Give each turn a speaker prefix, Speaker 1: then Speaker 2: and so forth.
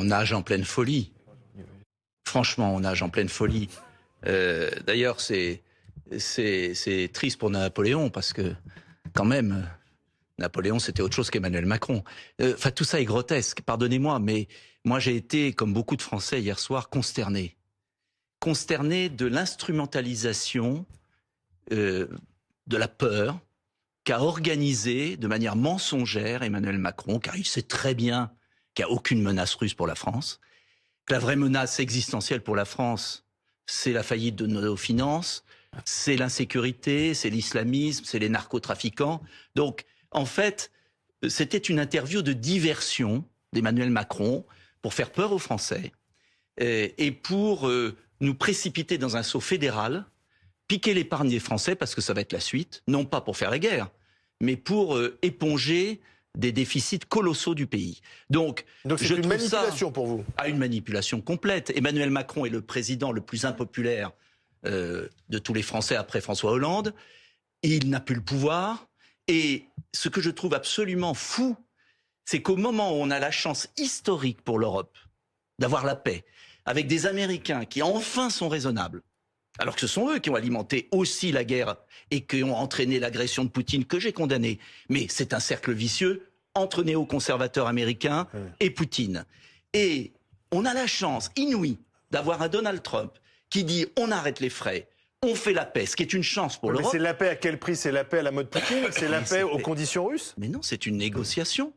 Speaker 1: on nage en pleine folie. Franchement, on nage en pleine folie. D'ailleurs, c'est triste pour Napoléon, parce que, quand même, Napoléon, c'était autre chose qu'Emmanuel Macron. Enfin, tout ça est grotesque, pardonnez-moi, mais moi, j'ai été, comme beaucoup de Français hier soir, consterné. Consterné de l'instrumentalisation de la peur qu'a organisé de manière mensongère Emmanuel Macron, car il sait très bien qu'il n'y a aucune menace russe pour la France, que la vraie menace existentielle pour la France, c'est la faillite de nos finances, c'est l'insécurité, c'est l'islamisme, c'est les narcotrafiquants. Donc, en fait, c'était une interview de diversion d'Emmanuel Macron pour faire peur aux Français et pour nous précipiter dans un saut fédéral, piquer l'épargne des Français, parce que ça va être la suite, non pas pour faire la guerre, mais pour éponger des déficits colossaux du pays. Donc
Speaker 2: c'est une manipulation pour vous?
Speaker 1: Une manipulation complète. Emmanuel Macron est le président le plus impopulaire de tous les Français après François Hollande. Il n'a plus le pouvoir. Et ce que je trouve absolument fou, c'est qu'au moment où on a la chance historique pour l'Europe d'avoir la paix, avec des Américains qui enfin sont raisonnables, alors que ce sont eux qui ont alimenté aussi la guerre et qui ont entraîné l'agression de Poutine, que j'ai condamnée. Mais c'est un cercle vicieux entre néoconservateurs américains et Poutine. Et on a la chance inouïe d'avoir un Donald Trump qui dit on arrête les frais, on fait la paix, ce qui est une chance pour l'Europe.
Speaker 2: Mais c'est la paix à quel prix? C'est la paix à la mode Poutine? C'est la paix aux conditions russes?
Speaker 1: Mais non, c'est une négociation.